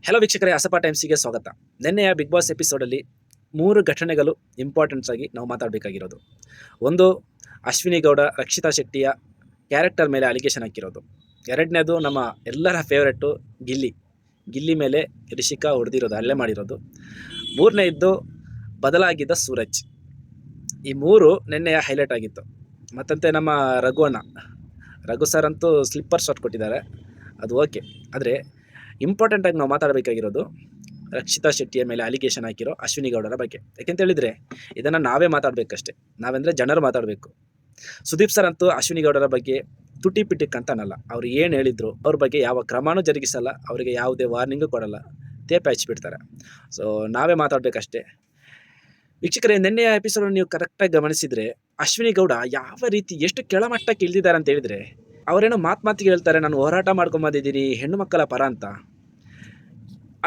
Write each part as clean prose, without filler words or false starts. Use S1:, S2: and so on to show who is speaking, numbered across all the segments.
S1: Hello ವೀಕ್ಷಕರೇ, ಅಸಪ ಟೈಮ್ಸಿಗೆ ಸ್ವಾಗತ. ನಿನ್ನೆಯ ಬಿಗ್ ಬಾಸ್ ಎಪಿಸೋಡಲ್ಲಿ 3 ಘಟನೆಗಳು ಇಂಪಾರ್ಟೆಂಟ್ಸ್ ಆಗಿ ನಾವು ಮಾತಾಡಬೇಕಾಗಿರೋದು. ಒಂದು, ಅಶ್ವಿನಿ ಗೌಡ ರಕ್ಷಿತಾ ಶೆಟ್ಟಿಯ ಕ್ಯಾರೆಕ್ಟರ್ ಮೇಲೆ ಅಲಿಗೇಷನ್ ಹಾಕಿರೋದು. ಎರಡನೇದು, ನಮ್ಮ ಎಲ್ಲರ ಫೇವ್ರೆಟ್ಟು ಗಿಲ್ಲಿ ಮೇಲೆ ರಿಷಿಕಾ ಹೊಡೆದಿರೋದು, ಹಲ್ಲೆ ಮಾಡಿರೋದು. ಮೂರನೇದ್ದು, ಬದಲಾಗಿದ್ದ ಸೂರಜ್. ಈ 3 ನಿನ್ನೆಯ ಹೈಲೈಟ್ ಆಗಿತ್ತು. ಮತ್ತಂತೆ ನಮ್ಮ ರಘು ಸರ್ ಅಂತೂ ಸ್ಲಿಪ್ಪರ್ ಶಾಟ್ ಕೊಟ್ಟಿದ್ದಾರೆ, ಅದು ಓಕೆ. ಆದರೆ ಇಂಪಾರ್ಟೆಂಟಾಗಿ ನಾವು ಮಾತಾಡಬೇಕಾಗಿರೋದು ರಕ್ಷಿತಾ ಶೆಟ್ಟಿಯ ಮೇಲೆ ಅಲಿಗೇಷನ್ ಹಾಕಿರೋ ಅಶ್ವಿನಿ ಗೌಡರ ಬಗ್ಗೆ. ಯಾಕೆಂತೇಳಿದರೆ ಇದನ್ನು ನಾವೇ ಮಾತಾಡಬೇಕಷ್ಟೇ, ನಾವೆಂದರೆ ಜನರು ಮಾತಾಡಬೇಕು. ಸುದೀಪ್ ಸರ್ ಅಂತೂ ಅಶ್ವಿನಿ ಗೌಡರ ಬಗ್ಗೆ ತುಟಿ ಪಿಟಿಕ್ ಅಂತ ಅನ್ನಲ್ಲ. ಅವ್ರು ಏನು ಹೇಳಿದ್ರು ಅವ್ರ ಬಗ್ಗೆ ಯಾವ ಕ್ರಮನೂ ಜರುಗಿಸಲ್ಲ, ಅವರಿಗೆ ಯಾವುದೇ ವಾರ್ನಿಂಗು ಕೊಡಲ್ಲ, ತೇಪೆ ಹಚ್ಚಿಬಿಡ್ತಾರೆ. ಸೊ ನಾವೇ ಮಾತಾಡಬೇಕಷ್ಟೇ. ವೀಕ್ಷಕರೇ, ನಿನ್ನೆಯ ಎಪಿಸೋಡನ್ನು ನೀವು ಕರೆಕ್ಟಾಗಿ ಗಮನಿಸಿದರೆ ಅಶ್ವಿನಿ ಗೌಡ ಯಾವ ರೀತಿ ಎಷ್ಟು ಕೆಳಮಟ್ಟಕ್ಕೆ ಇಳಿದಿದ್ದಾರೆ ಅಂತ ಹೇಳಿದರೆ, ಅವರೇನೋ ಮಾತಿಗೆ ಹೇಳ್ತಾರೆ, ನಾನು ಹೋರಾಟ ಮಾಡ್ಕೊಂಬಂದಿದ್ದೀನಿ ಹೆಣ್ಣು ಮಕ್ಕಳ ಪರ ಅಂತ.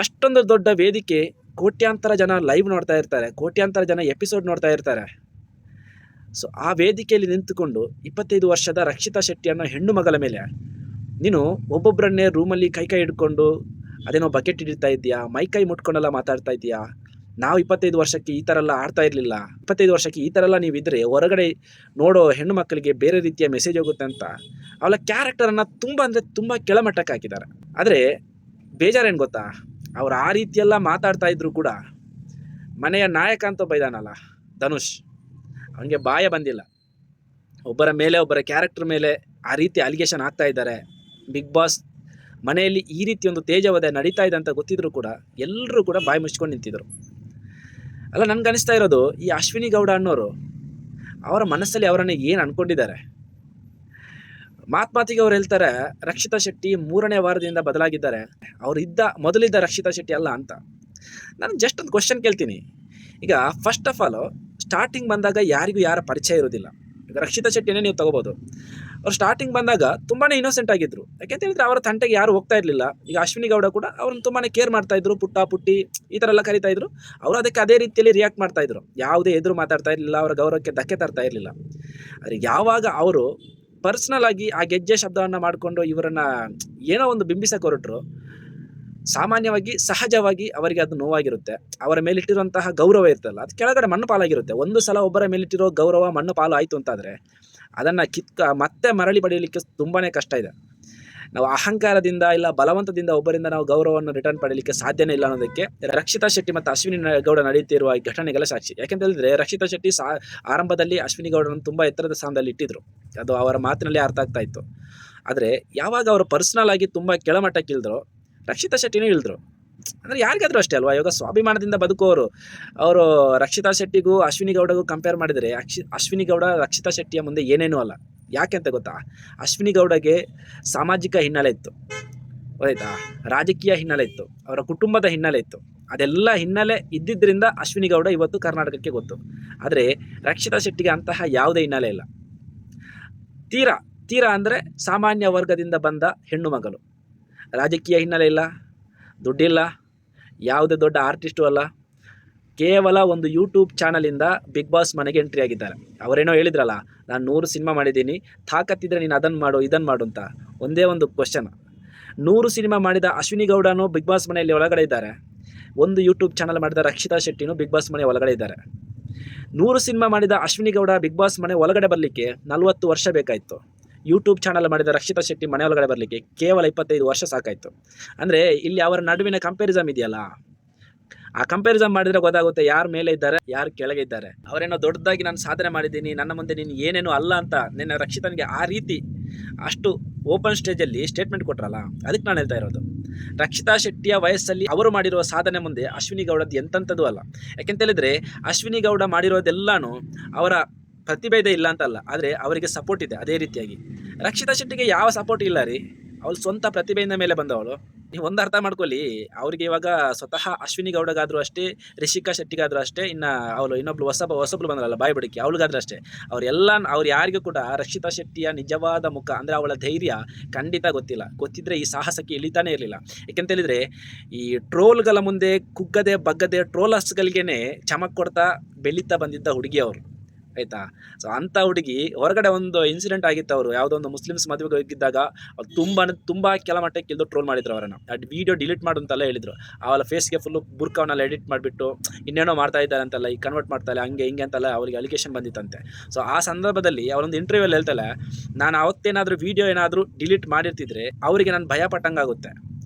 S1: ಅಷ್ಟೊಂದು ದೊಡ್ಡ ವೇದಿಕೆ, ಕೋಟ್ಯಾಂತರ ಜನ ಲೈವ್ ನೋಡ್ತಾ ಇರ್ತಾರೆ, ಕೋಟ್ಯಾಂತರ ಜನ ಎಪಿಸೋಡ್ ನೋಡ್ತಾ ಇರ್ತಾರೆ. ಸೊ ಆ ವೇದಿಕೆಯಲ್ಲಿ ನಿಂತುಕೊಂಡು 25 ವರ್ಷದ ರಕ್ಷಿತಾ ಶೆಟ್ಟಿ ಅನ್ನೋ ಹೆಣ್ಣು ಮಗಳ ಮೇಲೆ ನೀನು ಒಬ್ಬೊಬ್ಬರನ್ನೇ ರೂಮಲ್ಲಿ ಕೈ ಹಿಡ್ಕೊಂಡು ಅದೇನೋ ಬಕೆಟ್ ಹಿಡಿತಾ ಇದೆಯಾ, ಮೈ ಮುಟ್ಕೊಂಡೆಲ್ಲ ಮಾತಾಡ್ತಾ ಇದೆಯಾ. ನಾವು 25 ವರ್ಷಕ್ಕೆ ಈ ಥರ ಎಲ್ಲ ಆಡ್ತಾ ಇರಲಿಲ್ಲ, 25 ವರ್ಷಕ್ಕೆ ಈ ಥರ ಎಲ್ಲ ನೀವಿದ್ದರೆ ಹೊರಗಡೆ ನೋಡೋ ಹೆಣ್ಣು ಮಕ್ಕಳಿಗೆ ಬೇರೆ ರೀತಿಯ ಮೆಸೇಜ್ ಹೋಗುತ್ತೆ ಅಂತ ಅವಳ ಕ್ಯಾರೆಕ್ಟರನ್ನು ತುಂಬ ಕೆಳಮಟ್ಟಕ್ಕೆ ಹಾಕಿದ್ದಾರೆ. ಆದರೆ ಬೇಜಾರೇನು ಗೊತ್ತಾ, ಅವ್ರು ಆ ರೀತಿಯೆಲ್ಲ ಮಾತಾಡ್ತಾ ಇದ್ರು ಕೂಡ ಮನೆಯ ನಾಯಕ ಅಂತ ಬೈದಾನಲ್ಲ ಧನುಷ್, ಅವನಿಗೆ ಬಾಯ ಬಂದಿಲ್ಲ. ಒಬ್ಬರ ಕ್ಯಾರೆಕ್ಟರ್ ಮೇಲೆ ಆ ರೀತಿ ಅಲಿಗೇಷನ್ ಆಗ್ತಾ ಇದ್ದಾರೆ. ಬಿಗ್ ಬಾಸ್ ಮನೆಯಲ್ಲಿ ಈ ರೀತಿ ಒಂದು ತೇಜವಧೆ ನಡೀತಾ ಇದೆ ಅಂತ ಗೊತ್ತಿದ್ರು ಕೂಡ ಎಲ್ಲರೂ ಕೂಡ ಬಾಯಿ ಮುಚ್ಕೊಂಡು ನಿಂತಿದ್ರು. ಅಲ್ಲ, ನನಗನ್ನಿಸ್ತಾ ಇರೋದು, ಈ ಅಶ್ವಿನಿ ಗೌಡ ಅನ್ನೋರು ಅವರ ಮನಸ್ಸಲ್ಲಿ ಅವರನ್ನು ಏನು ಅಂದ್ಕೊಂಡಿದ್ದಾರೆ. ಮಾತಿಗೆ ಅವ್ರು ಹೇಳ್ತಾರೆ ರಕ್ಷಿತಾ ಶೆಟ್ಟಿ 3ನೇ ವಾರದಿಂದ ಬದಲಾಗಿದ್ದಾರೆ, ಮೊದಲಿದ್ದ ರಕ್ಷಿತಾ ಶೆಟ್ಟಿ ಅಲ್ಲ ಅಂತ. ನಾನು ಜಸ್ಟ್ ಒಂದು ಕ್ವಶನ್ ಕೇಳ್ತೀನಿ. ಈಗ ಫಸ್ಟ್ ಆಫ್ ಆಲ್ ಸ್ಟಾರ್ಟಿಂಗ್ ಬಂದಾಗ ಯಾರಿಗೂ ಯಾರ ಪರಿಚಯ ಇರೋದಿಲ್ಲ. ಈಗ ರಕ್ಷಿತಾ ಶೆಟ್ಟಿನೇ ನೀವು ತಗೋಬೋದು. ಅವ್ರು ಸ್ಟಾರ್ಟಿಂಗ್ ಬಂದಾಗ ತುಂಬಾ ಇನ್ನೋಸೆಂಟ್ ಆಗಿದ್ರು. ಯಾಕೆಂತ ಹೇಳಿದ್ರೆ ಅವರ ತಂಟೆಗೆ ಯಾರು ಹೋಗ್ತಾ ಇರಲಿಲ್ಲ. ಈಗ ಅಶ್ವಿನಿ ಗೌಡ ಕೂಡ ಅವ್ರನ್ನ ತುಂಬಾ ಕೇರ್ ಮಾಡ್ತಾಯಿದ್ರು, ಪುಟ್ಟಿ ಈ ಥರ ಎಲ್ಲ ಕರಿತಾ ಇದ್ರು. ಅವರು ಅದಕ್ಕೆ ಅದೇ ರೀತಿಯಲ್ಲಿ ರಿಯಾಕ್ಟ್ ಮಾಡ್ತಾಯಿದ್ರು, ಯಾವುದೇ ಎದುರು ಮಾತಾಡ್ತಾ ಇರಲಿಲ್ಲ, ಅವರ ಗೌರವಕ್ಕೆ ಧಕ್ಕೆ ತರ್ತಾ ಇರಲಿಲ್ಲ. ಆದರೆ ಯಾವಾಗ ಅವರು ಪರ್ಸ್ನಲ್ ಆಗಿ ಆ ಗೆಜ್ಜೆ ಶಬ್ದವನ್ನು ಮಾಡಿಕೊಂಡು ಇವರನ್ನು ಏನೋ ಒಂದು ಬಿಂಬಿಸಕ್ಕೆ ಹೊರಟರು, ಸಾಮಾನ್ಯವಾಗಿ ಸಹಜವಾಗಿ ಅವರಿಗೆ ಅದು ನೋವಾಗಿರುತ್ತೆ. ಅವರ ಮೇಲಿಟ್ಟಿರುವಂತಹ ಗೌರವ ಇರ್ತಲ್ಲ, ಅದು ಕೆಳಗಡೆ ಮಣ್ಣು ಪಾಲಾಗಿರುತ್ತೆ. ಒಂದು ಸಲ ಒಬ್ಬರ ಮೇಲಿಟ್ಟಿರೋ ಗೌರವ ಮಣ್ಣು ಪಾಲು ಆಯಿತು ಅಂತಾದರೆ ಅದನ್ನು ಮತ್ತೆ ಮರಳಿ ಪಡೆಯಲಿಕ್ಕೆ ತುಂಬಾ ಕಷ್ಟ ಇದೆ. ನಾವು ಅಹಂಕಾರದಿಂದ ಇಲ್ಲ ಬಲವಂತದಿಂದ ಒಬ್ಬರಿಂದ ನಾವು ಗೌರವವನ್ನು ರಿಟರ್ನ್ ಪಡೆಯಲಿಕ್ಕೆ ಸಾಧ್ಯನೇ ಇಲ್ಲ ಅನ್ನೋದಕ್ಕೆ ರಕ್ಷಿತಾ ಶೆಟ್ಟಿ ಮತ್ತು ಅಶ್ವಿನಿ ಗೌಡ ನಡೀತಿರುವ ಘಟನೆಗಳ ಸಾಕ್ಷಿ. ಯಾಕೆಂತ ಹೇಳಿದ್ರೆ ರಕ್ಷಿತಾ ಶೆಟ್ಟಿ ಆರಂಭದಲ್ಲಿ ಅಶ್ವಿನಿ ಗೌಡರನ್ನು ತುಂಬ ಎತ್ತರದ ಸ್ಥಾನದಲ್ಲಿ ಇಟ್ಟಿದ್ರು, ಅದು ಅವರ ಮಾತಿನಲ್ಲಿ ಅರ್ಥ ಆಗ್ತಾ ಇತ್ತು. ಆದರೆ ಯಾವಾಗ ಅವರು ಪರ್ಸ್ನಲ್ ಆಗಿ ತುಂಬ ಕೆಳಮಟ್ಟಕ್ಕೆ ಇಳಿದ್ರು, ರಕ್ಷಿತಾ ಶೆಟ್ಟಿನೇ ಇಳಿದ್ರು. ಅಂದರೆ ಯಾರಿಗಾದ್ರೂ ಅಷ್ಟೇ ಅಲ್ವಾ, ಇವಾಗ ಸ್ವಾಭಿಮಾನದಿಂದ ಬದುಕೋರು ಅವರು ರಕ್ಷಿತಾ ಶೆಟ್ಟಿಗೂ ಅಶ್ವಿನಿ ಗೌಡಗೂ ಕಂಪೇರ್ ಮಾಡಿದರೆ ಅಶ್ವಿನಿ ಗೌಡ ರಕ್ಷಿತಾ ಶೆಟ್ಟಿಯ ಮುಂದೆ ಏನೇನೂ ಅಲ್ಲ. ಯಾಕೆ ಅಂತ ಗೊತ್ತಾ, ಅಶ್ವಿನಿ ಗೌಡಗೆ ಸಾಮಾಜಿಕ ಹಿನ್ನೆಲೆ ಇತ್ತು, ಗೊತ್ತಾಯ್ತಾ, ರಾಜಕೀಯ ಹಿನ್ನೆಲೆ ಇತ್ತು, ಅವರ ಕುಟುಂಬದ ಹಿನ್ನೆಲೆ ಇತ್ತು. ಅದೆಲ್ಲ ಹಿನ್ನೆಲೆ ಇದ್ದಿದ್ದರಿಂದ ಅಶ್ವಿನಿ ಗೌಡ ಇವತ್ತು ಕರ್ನಾಟಕಕ್ಕೆ ಗೊತ್ತು. ಆದರೆ ರಕ್ಷಿತಾ ಶೆಟ್ಟಿಗೆ ಅಂತಹ ಯಾವುದೇ ಹಿನ್ನೆಲೆ ಇಲ್ಲ. ತೀರಾ ಅಂದರೆ ಸಾಮಾನ್ಯ ವರ್ಗದಿಂದ ಬಂದ ಹೆಣ್ಣು ಮಗಳು, ರಾಜಕೀಯ ಹಿನ್ನೆಲೆ ಇಲ್ಲ, ದುಡ್ಡಿಲ್ಲ, ಯಾವುದೇ ದೊಡ್ಡ ಆರ್ಟಿಸ್ಟು ಅಲ್ಲ, ಕೇವಲ ಒಂದು ಯೂಟ್ಯೂಬ್ ಚಾನಲಿಂದ ಬಿಗ್ ಬಾಸ್ ಮನೆಗೆ ಎಂಟ್ರಿ ಆಗಿದ್ದಾರೆ. ಅವರೇನೋ ಹೇಳಿದ್ರಲ್ಲ, ನಾನು 100 ಸಿನಿಮಾ ಮಾಡಿದ್ದೀನಿ, ತಾಕತ್ತಿದ್ರೆ ನೀನು ಅದನ್ನು ಮಾಡು ಇದನ್ನು ಮಾಡು ಅಂತ. ಒಂದೇ ಒಂದು ಕ್ವಶನ್, 100 ಸಿನಿಮಾ ಮಾಡಿದ ಅಶ್ವಿನಿ ಗೌಡನೂ ಬಿಗ್ ಬಾಸ್ ಮನೆಯಲ್ಲಿ ಒಳಗಡೆ ಇದ್ದಾರೆ, ಒಂದು ಯೂಟ್ಯೂಬ್ ಚಾನಲ್ ಮಾಡಿದ ರಕ್ಷಿತಾ ಶೆಟ್ಟಿನೂ ಬಿಗ್ ಬಾಸ್ ಮನೆ ಒಳಗಡೆ ಇದ್ದಾರೆ. 100 ಸಿನಿಮಾ ಮಾಡಿದ ಅಶ್ವಿನಿ ಗೌಡ ಬಿಗ್ ಬಾಸ್ ಮನೆ ಒಳಗಡೆ ಬರಲಿಕ್ಕೆ 40 ವರ್ಷ ಬೇಕಾಯಿತು. ಯೂಟ್ಯೂಬ್ ಚಾನಲ್ ಮಾಡಿದ ರಕ್ಷಿತಾ ಶೆಟ್ಟಿ ಮನೆ ಒಳಗಡೆ ಬರಲಿಕ್ಕೆ ಕೇವಲ 25 ವರ್ಷ ಸಾಕಾಯಿತು. ಅಂದರೆ ಇಲ್ಲಿ ಅವರ ನಡುವಿನ ಕಂಪ್ಯಾರಿಸಮ್ ಇದೆಯಲ್ಲ, ಆ ಕಂಪ್ಯಾರಿಸಮ್ ಮಾಡಿದರೆ ಗೊತ್ತಾಗುತ್ತೆ ಯಾರು ಮೇಲೆ ಇದ್ದಾರೆ ಯಾರು ಕೆಳಗೆ ಇದ್ದಾರೆ. ಅವರೇನೋ ದೊಡ್ಡದಾಗಿ ನಾನು ಸಾಧನೆ ಮಾಡಿದ್ದೀನಿ, ನನ್ನ ಮುಂದೆ ನೀನು ಏನೇನೋ ಅಲ್ಲ ಅಂತ ನಿನ್ನ ರಕ್ಷಿತನಿಗೆ ಆ ರೀತಿ ಅಷ್ಟು ಓಪನ್ ಸ್ಟೇಜಲ್ಲಿ ಸ್ಟೇಟ್ಮೆಂಟ್ ಕೊಟ್ರಲ್ಲ, ಅದಕ್ಕೆ ನಾನು ಹೇಳ್ತಾ ಇರೋದು. ರಕ್ಷಿತಾ ಶೆಟ್ಟಿಯ ವಯಸ್ಸಲ್ಲಿ ಅವರು ಮಾಡಿರುವ ಸಾಧನೆ ಮುಂದೆ ಅಶ್ವಿನಿ ಗೌಡದ್ದು ಎಂಥದ್ದು ಅಲ್ಲ. ಯಾಕೆಂತ ಹೇಳಿದರೆ ಅಶ್ವಿನಿ ಗೌಡ ಮಾಡಿರೋದೆಲ್ಲನೂ ಅವರ ಪ್ರತಿಭೆ ಇದೆ ಇಲ್ಲ ಅಂತಲ್ಲ, ಆದರೆ ಅವರಿಗೆ ಸಪೋರ್ಟ್ ಇದೆ. ಅದೇ ರೀತಿಯಾಗಿ ರಕ್ಷಿತಾ ಶೆಟ್ಟಿಗೆ ಯಾವ ಸಪೋರ್ಟ್ ಇಲ್ಲ ರೀ, ಅವಳು ಸ್ವಂತ ಪ್ರತಿಭೆಯಿಂದ ಮೇಲೆ ಬಂದವಳು. ನೀವು ಒಂದು ಅರ್ಥ ಮಾಡ್ಕೊಳ್ಳಿ, ಅವ್ರಿಗೆ ಇವಾಗ ಸ್ವತಃ ಅಶ್ವಿನಿ ಗೌಡಗಾದರೂ ಅಷ್ಟೇ, ರಿಷಿಕಾ ಶೆಟ್ಟಿಗಾದರೂ ಅಷ್ಟೇ, ಇನ್ನು ಅವಳು ಇನ್ನೊಬ್ಳು ಹೊಸಬ್ಳು ಬಂದಲ್ಲ ಬಾಯಿ ಬಿಡಕ್ಕೆ, ಅವಳಿಗಾದ್ರೂ ಅಷ್ಟೇ, ಅವ್ರು ಯಾರಿಗೂ ಕೂಡ ರಕ್ಷಿತಾ ಶೆಟ್ಟಿಯ ನಿಜವಾದ ಮುಖ ಅಂದರೆ ಅವಳ ಧೈರ್ಯ ಖಂಡಿತ ಗೊತ್ತಿಲ್ಲ. ಗೊತ್ತಿದ್ದರೆ ಈ ಸಾಹಸಕ್ಕೆ ಇಳಿತಾನೇ ಇರಲಿಲ್ಲ. ಯಾಕೆಂತೇಳಿದರೆ ಈ ಟ್ರೋಲ್ಗಳ ಮುಂದೆ ಕುಗ್ಗದೆ ಬಗ್ಗದೆ ಟ್ರೋಲರ್ಸ್ಗಳಿಗೇ ಚಮಕ್ ಕೊಡ್ತಾ ಬೆಳೀತಾ ಬಂದಿದ್ದ ಹುಡುಗಿ ಅವರು. ಆಯಿತಾ. ಸೊ ಅಂಥ ಹುಡುಗಿ ಹೊರಗಡೆ ಒಂದು ಇನ್ಸಿಡೆಂಟ್ ಆಗಿತ್ತು. ಅವರು ಯಾವುದೋ ಒಂದು ಮುಸ್ಲಿಮ್ಸ್ ಮದುವೆಗೆ ಹೋಗಿದ್ದಾಗ ಅವ್ರು ತುಂಬ ಕೆಳಮಟ್ಟಕ್ಕೆ ಇಳಿದು ಟ್ರೋಲ್ ಮಾಡಿದ್ರು ಅವರನ್ನು. ಆ ವಿಡಿಯೋ ಡಿಲೀಟ್ ಮಾಡು ಅಂತೆಲ್ಲ ಹೇಳಿದರು. ಅವಳ ಫೇಸ್ಗೆ ಫುಲ್ಲು ಬುರ್ಕವನ್ನೆಲ್ಲ ಎಡಿಟ್ ಮಾಡಿಬಿಟ್ಟು ಇನ್ನೇನೋ ಮಾಡ್ತಾ ಇದ್ದಾರೆ ಅಂತೆಲ್ಲ, ಈಗ ಕನ್ವರ್ಟ್ ಮಾಡ್ತಾಯಿಲ್ಲ ಹಂಗೆ ಹಿಂಗೆ ಅಂತೆಲ್ಲ ಅವರಿಗೆ ಅಲಿಗೇಷನ್ ಬಂದಿತ್ತಂತೆ. ಸೊ ಆ ಸಂದರ್ಭದಲ್ಲಿ ಅವರೊಂದು ಇಂಟರ್ವ್ಯೂಲ್ಲಿ ಹೇಳ್ತಾಳೆ, ನಾನು ಅವತ್ತೇನಾದರೂ ವಿಡಿಯೋ ಏನಾದರೂ ಡಿಲೀಟ್ ಮಾಡಿರ್ತಿದ್ರೆ ಅವರಿಗೆ ನಾನು ಭಯ ಪಟ್ಟಂಗಾಗುತ್ತೆ.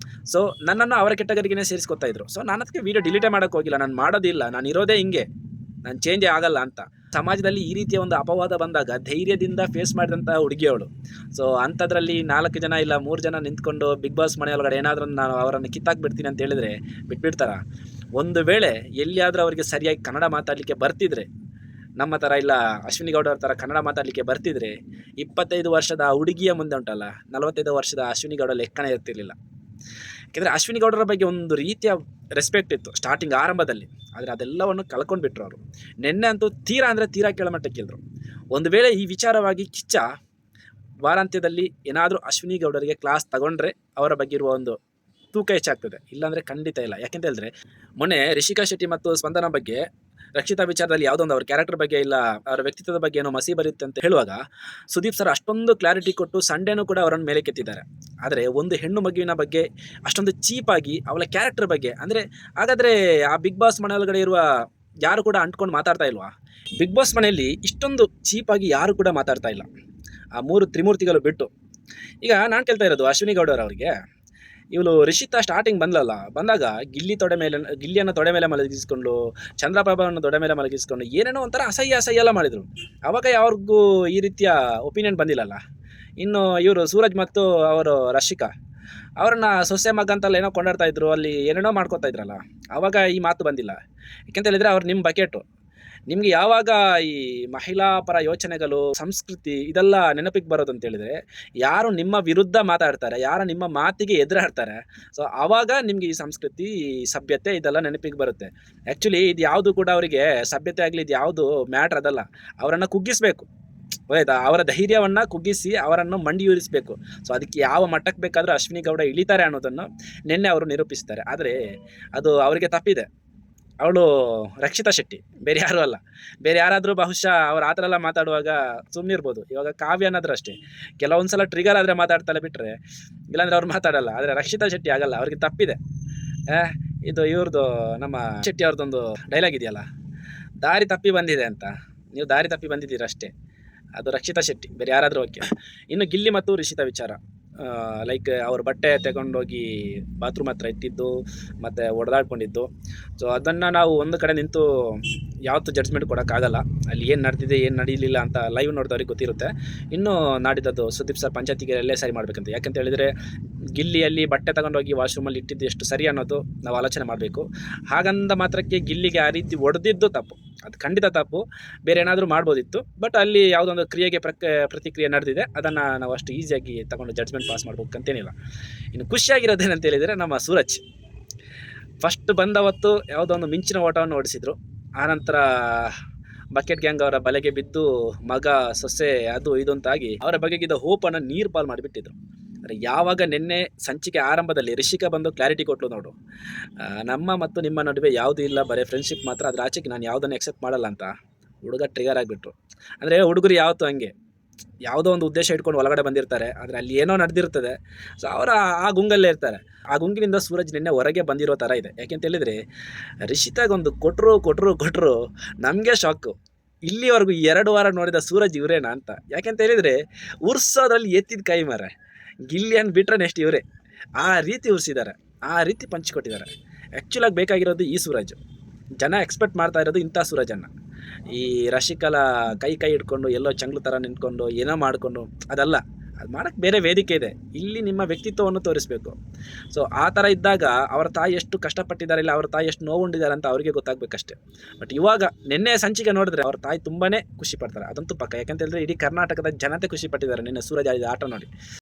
S1: ಸೊ ನನ್ನನ್ನು ಅವರ ಕೆಟಗರಿಗೇ ಸೇರಿಸ್ಕೊತಾ ಇದ್ರು. ಸೊ ನಾನು ಅದಕ್ಕೆ ವೀಡಿಯೋ ಡಿಲೀಟೇ ಮಾಡೋಕ್ಕೆ ಹೋಗಿಲ್ಲ, ನಾನು ಮಾಡೋದಿಲ್ಲ, ನಾನು ಇರೋದೇ ಹಿಂಗೆ, ನಾನು ಚೇಂಜೇ ಆಗಲ್ಲ ಅಂತ. ಸಮಾಜದಲ್ಲಿ ಈ ರೀತಿಯ ಒಂದು ಅಪವಾದ ಬಂದಾಗ ಧೈರ್ಯದಿಂದ ಫೇಸ್ ಮಾಡಿದಂಥ ಹುಡುಗಿ ಅವಳು. ಸೊ ಅಂಥದ್ರಲ್ಲಿ 4 ಜನ ಇಲ್ಲ 3 ಜನ ನಿಂತ್ಕೊಂಡು ಬಿಗ್ ಬಾಸ್ ಮನೆಯೊಳಗಡೆ ಏನಾದರೂ ನಾನು ಅವರನ್ನು ಕಿತ್ತಾಕ್ಬಿಡ್ತೀನಿ ಅಂತ ಹೇಳಿದ್ರೆ ಬಿಟ್ಬಿಡ್ತಾರ? ಒಂದು ವೇಳೆ ಎಲ್ಲಿಯಾದರೂ ಅವರಿಗೆ ಸರಿಯಾಗಿ ಕನ್ನಡ ಮಾತಾಡಲಿಕ್ಕೆ ಬರ್ತಿದ್ರೆ, ನಮ್ಮ ಥರ ಇಲ್ಲ ಅಶ್ವಿನಿ ಗೌಡ ಅವ್ರ ಥರ ಕನ್ನಡ ಮಾತಾಡಲಿಕ್ಕೆ ಬರ್ತಿದ್ರೆ 25 ವರ್ಷದ ಹುಡುಗಿಯ ಮುಂದೆ ಉಂಟಲ್ಲ 45 ವರ್ಷದ ಅಶ್ವಿನಿ ಗೌಡ ಲೆಕ್ಕನೇ ಇರ್ತಿರ್ಲಿಲ್ಲ. ಯಾಕೆಂದರೆ ಅಶ್ವಿನಿ ಗೌಡರ ಬಗ್ಗೆ ಒಂದು ರೀತಿಯ ರೆಸ್ಪೆಕ್ಟ್ ಇತ್ತು ಸ್ಟಾರ್ಟಿಂಗ್ ಆರಂಭದಲ್ಲಿ, ಆದರೆ ಅದೆಲ್ಲವನ್ನು ಕಳ್ಕೊಂಡು ಬಿಟ್ಟರು ಅವರು. ನಿನ್ನೆ ಅಂತೂ ತೀರಾ ಕೆಳಮಟ್ಟಕ್ಕಿಳಿದ್ರು. ಒಂದು ವೇಳೆ ಈ ವಿಚಾರವಾಗಿ ಕಿಚ್ಚ ವಾರಾಂತ್ಯದಲ್ಲಿ ಏನಾದರೂ ಅಶ್ವಿನಿ ಗೌಡರಿಗೆ ಕ್ಲಾಸ್ ತಗೊಂಡ್ರೆ ಅವರ ಬಗ್ಗೆ ಇರುವ ಒಂದು ತೂಕ ಹೆಚ್ಚಾಗ್ತದೆ, ಇಲ್ಲಾಂದರೆ ಖಂಡಿತ ಇಲ್ಲ. ಯಾಕೆಂತ ಹೇಳಿದ್ರೆ ಮೊನ್ನೆ ರಿಷಿಕಾ ಶೆಟ್ಟಿ ಮತ್ತು ಸ್ಪಂದನ ಬಗ್ಗೆ ರಕ್ಷಿತಾ ವಿಚಾರದಲ್ಲಿ ಯಾವುದೊಂದು ಅವ್ರ ಕ್ಯಾರೆಕ್ಟರ್ ಬಗ್ಗೆ ಇಲ್ಲ ಅವರ ವ್ಯಕ್ತಿತ್ವದ ಬಗ್ಗೆ ಏನೋ ಮಸಿ ಬರುತ್ತೆ ಅಂತ ಹೇಳುವಾಗ ಸುದೀಪ್ ಸರ್ ಅಷ್ಟೊಂದು ಕ್ಲಾರಿಟಿ ಕೊಟ್ಟು ಸಂಡೇನೂ ಕೂಡ ಅವರನ್ನು ಮೇಲೆ ಕೆತ್ತಿದ್ದಾರೆ. ಆದರೆ ಒಂದು ಹೆಣ್ಣು ಮಗುವಿನ ಬಗ್ಗೆ ಅಷ್ಟೊಂದು ಚೀಪಾಗಿ ಅವಳ ಕ್ಯಾರೆಕ್ಟರ್ ಬಗ್ಗೆ ಅಂದರೆ, ಹಾಗಾದರೆ ಆ ಬಿಗ್ ಬಾಸ್ ಮನೆಯೊಳಗಡೆ ಇರುವ ಯಾರು ಕೂಡ ಅಂಟ್ಕೊಂಡು ಮಾತಾಡ್ತಾ ಇಲ್ವಾ? ಬಿಗ್ ಬಾಸ್ ಮನೆಯಲ್ಲಿ ಇಷ್ಟೊಂದು ಚೀಪಾಗಿ ಯಾರು ಕೂಡ ಮಾತಾಡ್ತಾ ಇಲ್ಲ, ಆ 3 ತ್ರಿಮೂರ್ತಿಗಳು ಬಿಟ್ಟು. ಈಗ ನಾನು ಕೇಳ್ತಾ ಇರೋದು ಅಶ್ವಿನಿ ಗೌಡರವರಿಗೆ, ಇವಳು ರಿಷಿತಾ ಸ್ಟಾರ್ಟಿಂಗ್ ಬಂದಾಗ ಗಿಲ್ಲಿಯನ್ನು ತೊಡೆ ಮೇಲೆ ಮಲಗಿಸ್ಕೊಂಡು, ಚಂದ್ರಪ್ರಭಾವನ್ನು ತೊಡೆ ಮೇಲೆ ಮಲಗಿಸ್ಕೊಂಡು ಏನೇನೋ ಒಂಥರ ಅಸಹ್ಯ ಎಲ್ಲ ಮಾಡಿದರು. ಆವಾಗ ಯಾರಿಗೂ ಈ ರೀತಿಯ ಒಪಿನಿಯನ್ ಬಂದಿಲ್ಲಲ್ಲ. ಇನ್ನು ಇವರು ಸೂರಜ್ ಮತ್ತು ಅವರು ರಶಿಕಾ ಅವರನ್ನು ಸೊಸೆ ಮಗ ಅಂತೆಲ್ಲ ಏನೋ ಕೊಂಡಾಡ್ತಾ ಇದ್ರು, ಅಲ್ಲಿ ಏನೇನೋ ಮಾಡ್ಕೊತಾ ಇದ್ರಲ್ಲ, ಆವಾಗ ಈ ಮಾತು ಬಂದಿಲ್ಲ. ಯಾಕೆಂತ ಹೇಳಿದರೆ ಅವ್ರು ನಿಮ್ಮ ಬಕೆಟು. ನಿಮಗೆ ಯಾವಾಗ ಈ ಮಹಿಳಾ ಪರ ಯೋಚನೆಗಳು, ಸಂಸ್ಕೃತಿ ಇದೆಲ್ಲ ನೆನಪಿಗೆ ಬರೋದು ಅಂತ ಹೇಳಿದರೆ, ಯಾರು ನಿಮ್ಮ ವಿರುದ್ಧ ಮಾತಾಡ್ತಾರೆ, ಯಾರು ನಿಮ್ಮ ಮಾತಿಗೆ ಎದುರಾಡ್ತಾರೆ, ಸೊ ಆವಾಗ ನಿಮಗೆ ಈ ಸಂಸ್ಕೃತಿ, ಸಭ್ಯತೆ ಇದೆಲ್ಲ ನೆನಪಿಗೆ ಬರುತ್ತೆ. ಆ್ಯಕ್ಚುಲಿ ಇದು ಯಾವುದು ಕೂಡ ಅವರಿಗೆ ಸಭ್ಯತೆ ಆಗಲಿ ಇದು ಯಾವುದು ಮ್ಯಾಟ್ರ್ ಅದಲ್ಲ. ಅವರನ್ನು ಕುಗ್ಗಿಸಬೇಕು, ಆಯ್ತಾ? ಅವರ ಧೈರ್ಯವನ್ನು ಕುಗ್ಗಿಸಿ ಅವರನ್ನು ಮಂಡಿಯೂರಿಸಬೇಕು. ಸೊ ಅದಕ್ಕೆ ಯಾವ ಮಟ್ಟಕ್ಕೆ ಬೇಕಾದರೂ ಅಶ್ವಿನಿ ಗೌಡ ಇಳಿತಾರೆ ಅನ್ನೋದನ್ನು ನಿನ್ನೆ ಅವರು ನಿರೂಪಿಸ್ತಾರೆ. ಆದರೆ ಅದು ಅವರಿಗೆ ತಪ್ಪಿದೆ. ಅವಳು ರಕ್ಷಿತಾ ಶೆಟ್ಟಿ, ಬೇರೆ ಯಾರೂ ಅಲ್ಲ. ಬೇರೆ ಯಾರಾದರೂ ಬಹುಶಃ ಅವ್ರು ಆ ಥರ ಎಲ್ಲ ಮಾತಾಡುವಾಗ ಸುಮ್ಮನಿರ್ಬೋದು. ಇವಾಗ ಕಾವ್ಯ ಅನ್ನೋದ್ರು ಅಷ್ಟೇ, ಕೆಲವೊಂದು ಸಲ ಟ್ರಿಗರ್ ಆದರೆ ಮಾತಾಡ್ತಾಳೆ ಬಿಟ್ಟರೆ, ಇಲ್ಲಾಂದರೆ ಅವ್ರು ಮಾತಾಡಲ್ಲ. ಆದರೆ ರಕ್ಷಿತಾ ಶೆಟ್ಟಿ ಆಗಲ್ಲ, ಅವ್ರಿಗೆ ತಪ್ಪಿದೆ. ಇದು ಇವ್ರದ್ದು ನಮ್ಮ ಶೆಟ್ಟಿ ಅವ್ರದ್ದೊಂದು ಡೈಲಾಗ್ ಇದೆಯಲ್ಲ, ದಾರಿ ತಪ್ಪಿ ಬಂದಿದೆ ಅಂತ. ನೀವು ದಾರಿ ತಪ್ಪಿ ಬಂದಿದ್ದೀರ ಅಷ್ಟೇ, ಅದು ರಕ್ಷಿತಾ ಶೆಟ್ಟಿ, ಬೇರೆ ಯಾರಾದರೂ ಓಕೆ. ಇನ್ನು ಗಿಲ್ಲಿ ಮತ್ತು ರಿಷಿತಾ ವಿಚಾರ, ಲೈಕ್ ಅವ್ರ ಬಟ್ಟೆ ತಗೊಂಡೋಗಿ ಬಾತ್ರೂಮ್ ಹತ್ರ ಇಟ್ಟಿದ್ದು ಮತ್ತು ಹೊಡೆದಾಡ್ಕೊಂಡಿದ್ದು. ಸೊ ಅದನ್ನು ನಾವು ಒಂದು ಕಡೆ ನಿಂತು ಯಾವತ್ತೂ ಜಡ್ಜ್ಮೆಂಟ್ ಕೊಡೋಕ್ಕಾಗಲ್ಲ. ಅಲ್ಲಿ ಏನು ನಡೆದಿದೆ ಏನು ನಡೀಲಿಲ್ಲ ಅಂತ ಲೈವ್ ನೋಡಿದವ್ರಿಗೆ ಗೊತ್ತಿರುತ್ತೆ. ಇನ್ನೂ ನಾಡಿದ್ದು ಸುದೀಪ್ ಸರ್ ಪಂಚಾಯತಿಗೆ ಎಲ್ಲೇ ಸರಿ ಮಾಡಬೇಕಂತ. ಯಾಕಂತ ಹೇಳಿದರೆ ಗಿಲ್ಲಿಯಲ್ಲಿ ಬಟ್ಟೆ ತಗೊಂಡೋಗಿ ವಾಶ್ರೂಮಲ್ಲಿ ಇಟ್ಟಿದ್ದು ಎಷ್ಟು ಸರಿ ಅನ್ನೋದು ನಾವು ಆಲೋಚನೆ ಮಾಡಬೇಕು. ಹಾಗಂದ ಮಾತ್ರಕ್ಕೆ ಗಿಲ್ಲಿಗೆ ಆ ರೀತಿ ಹೊಡೆದಿದ್ದು ತಪ್ಪು, ಅದು ಖಂಡಿತ ತಪ್ಪು. ಬೇರೆ ಏನಾದರೂ ಮಾಡ್ಬೋದಿತ್ತು. ಬಟ್ ಅಲ್ಲಿ ಯಾವುದೊಂದು ಕ್ರಿಯೆಗೆ ಪ್ರತಿಕ್ರಿಯೆ ನಡೆದಿದೆ, ಅದನ್ನು ನಾವು ಅಷ್ಟು ಈಸಿಯಾಗಿ ತಗೊಂಡು ಜಡ್ಜ್ಮೆಂಟ್ ಪಾಸ್ ಮಾಡ್ಬೇಕಂತೇನಿಲ್ಲ. ಇನ್ನು ಖುಷಿಯಾಗಿರೋದೇನಂತ ಹೇಳಿದರೆ, ನಮ್ಮ ಸೂರಜ್ ಫಸ್ಟ್ ಬಂದವತ್ತು ಯಾವುದೋ ಒಂದು ಮಿಂಚಿನ ಓಟವನ್ನು ಓಡಿಸಿದ್ರು. ಆನಂತರ ಬಕೆಟ್ ಗ್ಯಾಂಗ್ ಅವರ ಬಲೆಗೆ ಬಿದ್ದು ಮಗ ಸೊಸೆ ಅದು ಇದು ಅಂತಾಗಿ ಅವರ ಬಗೆಗಿದ್ದ ಹೋಪನ್ನು ನೀರು ಪಾಲು ಮಾಡಿಬಿಟ್ಟಿದ್ರು. ಅಂದರೆ ಯಾವಾಗ ನಿನ್ನೆ ಸಂಚಿಕೆ ಆರಂಭದಲ್ಲಿ ರಿಷಿಕಾ ಬಂದು ಕ್ಲಾರಿಟಿ ಕೊಟ್ಟಲು, ನೋಡು ನಮ್ಮ ಮತ್ತು ನಿಮ್ಮ ನಡುವೆ ಯಾವುದೂ ಇಲ್ಲ, ಬರೀ ಫ್ರೆಂಡ್ಶಿಪ್ ಮಾತ್ರ, ಅದ್ರ ಆಚೆಗೆ ನಾನು ಯಾವುದನ್ನು ಎಕ್ಸೆಪ್ಟ್ ಮಾಡಲ್ಲ ಅಂತ ಹುಡುಗ ಟ್ರಿಗರ್ ಆಗಿಬಿಟ್ರು. ಅಂದರೆ ಹುಡುಗರು ಯಾವತ್ತೂ ಹಂಗೆ ಯಾವುದೋ ಒಂದು ಉದ್ದೇಶ ಇಟ್ಕೊಂಡು ಒಳಗಡೆ ಬಂದಿರ್ತಾರೆ, ಆದರೆ ಅಲ್ಲಿ ಏನೋ ನಡೆದಿರ್ತದೆ. ಸೊ ಅವರ ಆ ಗುಂಗಲ್ಲೇ ಇರ್ತಾರೆ. ಆ ಗುಂಗಿನಿಂದ ಸೂರಜ್ ನಿನ್ನೆ ಹೊರಗೆ ಬಂದಿರೋ ಥರ ಇದೆ. ಯಾಕೆಂತ ಹೇಳಿದರೆ ರಿಷಿತಾಗೊಂದು ಕೊಟ್ಟರು ನಮಗೆ ಶಾಕು. ಇಲ್ಲಿವರೆಗೂ 2 ವಾರ ನೋಡಿದ ಸೂರಜ್ ಇವರೇನಾ ಅಂತ. ಯಾಕೆಂತ ಹೇಳಿದರೆ ಉರ್ಸೋದ್ರಲ್ಲಿ ಎತ್ತಿದ ಕೈ ಮರ, ಗಿಲ್ಲಿಯನ್ನು ಬಿಟ್ಟರೆ ನೆಕ್ಸ್ಟ್ ಇವರೇ. ಆ ರೀತಿ ಉರ್ಸಿದ್ದಾರೆ, ಆ ರೀತಿ ಪಂಚಿಕೊಟ್ಟಿದ್ದಾರೆ. ಆ್ಯಕ್ಚುಲಾಗಿ ಬೇಕಾಗಿರೋದು ಈ ಸೂರಜ್. ಜನ ಎಕ್ಸ್ಪೆಕ್ಟ್ ಮಾಡ್ತಾ ಇರೋದು ಇಂಥ ಸೂರಜನ್ನು. ಈ ರಶಿಕಲ ಕೈ ಹಿಡ್ಕೊಂಡು ಎಲ್ಲೋ ಚಂಗ್ಲು ಥರ ನಿಂತ್ಕೊಂಡು ಏನೋ ಮಾಡಿಕೊಂಡು ಅದಲ್ಲ. ಅದು ಮಾಡೋಕ್ಕೆ ಬೇರೆ ವೇದಿಕೆ ಇದೆ. ಇಲ್ಲಿ ನಿಮ್ಮ ವ್ಯಕ್ತಿತ್ವವನ್ನು ತೋರಿಸಬೇಕು. ಸೊ ಆ ಥರ ಇದ್ದಾಗ ಅವರ ತಾಯಿ ಎಷ್ಟು ಕಷ್ಟಪಟ್ಟಿದ್ದಾರೆ, ಇಲ್ಲ ಅವ್ರ ತಾಯಿ ಎಷ್ಟು ನೋವುಂಡಿದ್ದಾರೆ ಅಂತ ಅವರಿಗೆ ಗೊತ್ತಾಗಬೇಕಷ್ಟೆ. ಬಟ್ ಇವಾಗ ನಿನ್ನೆ ಸಂಚಿಕೆ ನೋಡಿದ್ರೆ ಅವ್ರ ತಾಯಿ ತುಂಬಾ ಖುಷಿ ಪಡ್ತಾರೆ, ಅದಂತೂ ಪಕ್ಕ. ಯಾಕಂತ ಹೇಳಿದ್ರೆ ಇಡೀ ಕರ್ನಾಟಕದ ಜನತೆ ಖುಷಿ ಪಟ್ಟಿದ್ದಾರೆ ನಿನ್ನೆ ಸೂರಜ್ ಆಡಿದ ಆಟ ನೋಡಿ.